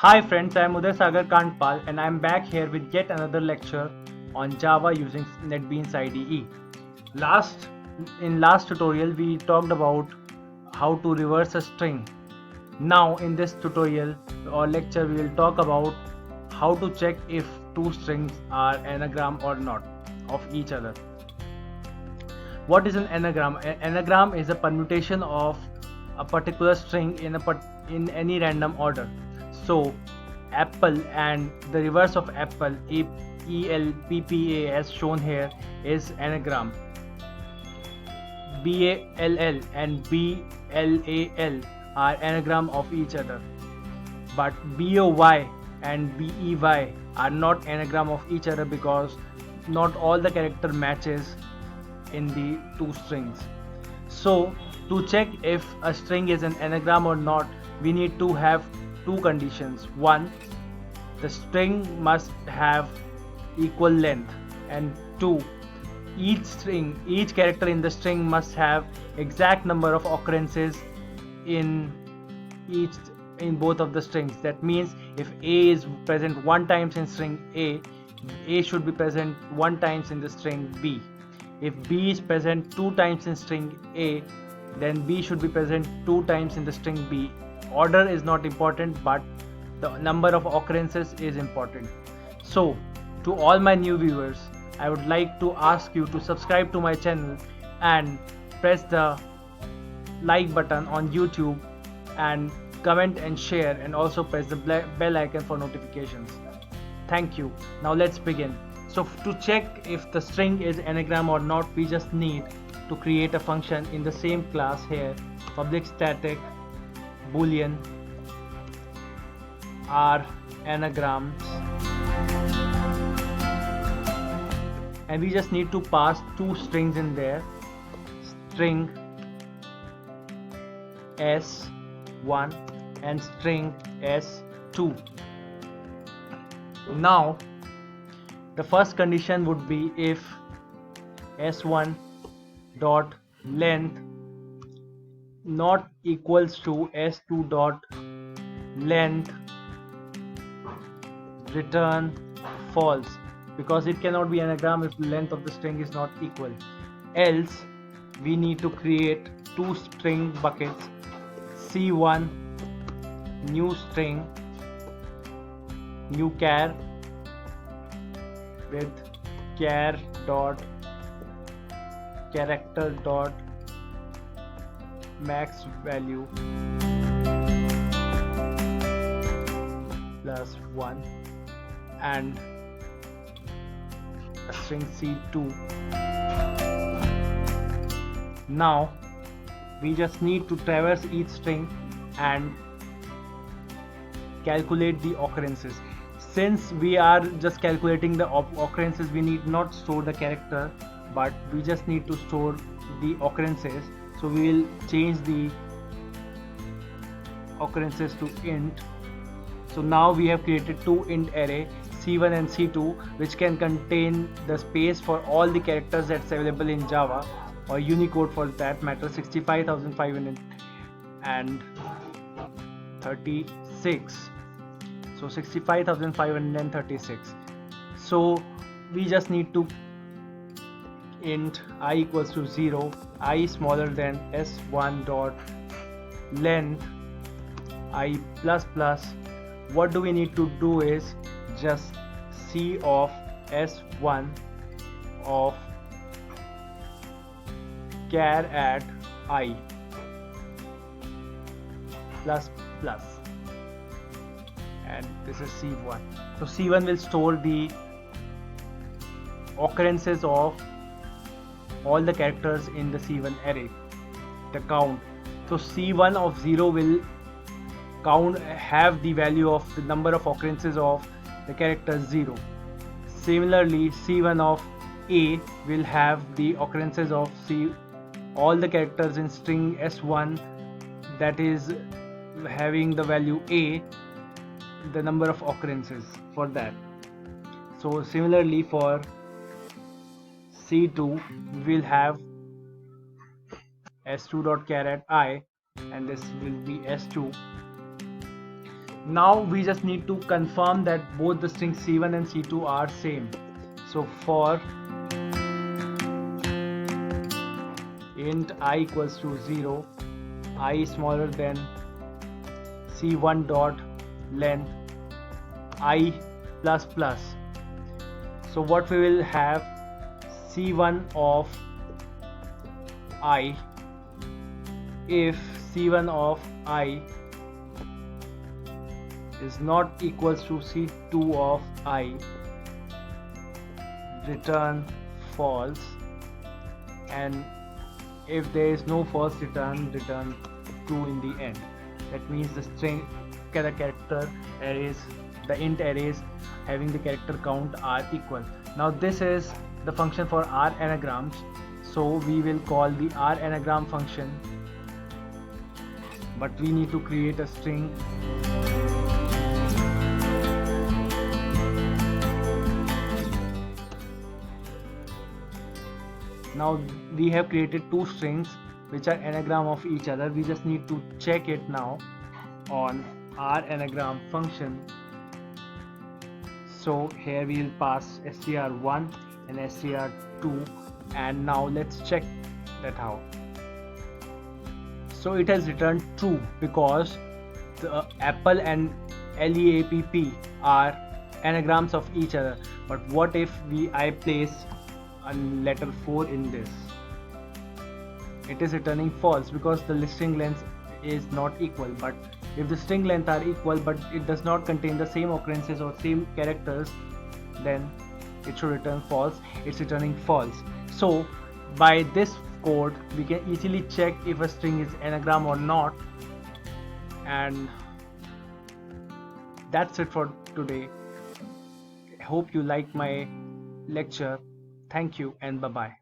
Hi friends, I am Uday Sagar Kantpal and I am back here with yet another lecture on Java using NetBeans IDE. Last in last tutorial we talked about how to reverse a string. Now in this tutorial or lecture we will talk about how to check if two strings are anagram or not of each other. What is an anagram? An anagram is a permutation of a particular string in any random order. So, apple and the reverse of apple, ELPPA, as shown here, is anagram. BALL and BLAL are anagram of each other, but BOY and BEY are not anagram of each other because not all the character matches in the two strings. So to check if a string is an anagram or not, we need to have two conditions. One, the string must have equal length, and two, each character in the string must have exact number of occurrences in each in both of the strings. That means if A is present one times in string A should be present one times in the string B. If B is present two times in string A, then B should be present two times in the string B. Order is not important, but the number of occurrences is important. So, to all my new viewers, I would like to ask you to subscribe to my channel and press the like button on YouTube and comment and share, and also press the bell icon for notifications. Thank you. Now let's begin. So to check if the string is anagram or not, we just need to create a function in the same class here, public static boolean are anagrams, and we just need to pass two strings in there, string s1 and string s2. Now the first condition would be if s1 dot length not equals to s2 dot length, return false, because it cannot be anagram if the length of the string is not equal. Else we need to create two string buckets, c1 new string new char with char dot character dot max value plus 1 and a string c2. Now we just need to traverse each string and calculate the occurrences. Since we are just calculating the occurrences, we need not store the character, but we just need to store the occurrences. So we will change the occurrences to int. So now we have created two int array, c1 and c2, which can contain the space for all the characters that's available in Java, or Unicode for that matter, 65,536. So 65,536. So we just need to int I equals to 0, I smaller than s1 dot length I plus plus. What do we need to do is just c of s1 of char at I plus plus, and this is c1. So c1 will store the occurrences of all the characters in the c1 array, the count. So c1 of 0 will have the value of the number of occurrences of the character 0. Similarly, c1 of a will have the occurrences of all the characters in string s1 that is having the value a, the number of occurrences for that. So similarly for c2 we will have s2 dot char at I, and this will be s2. Now we just need to confirm that both the strings C1 and C2 are same. So for int I equals to 0, I is smaller than C1 dot length I plus plus. So what we will have, C1 of I, if C1 of I is not equals to C2 of I, return false, and if there is no false, return true in the end. That means the string character arrays, the int arrays having the character count are equal. Now this is the function for R anagrams, so we will call the R anagram function, but we need to create a string. Now we have created two strings which are anagram of each other. We just need to check it now on our anagram function. So here we will pass str1 and str2, and now let's check that how. So it has returned true because the apple and LEAPP are anagrams of each other. But what if I place a letter 4 in this? It is returning false because the string length is not equal. But if the string length are equal but it does not contain the same occurrences or same characters, then it should return false. It's returning false. So by this code we can easily check if a string is anagram or not. And that's it for today. I hope you like my lecture. Thank you and bye bye.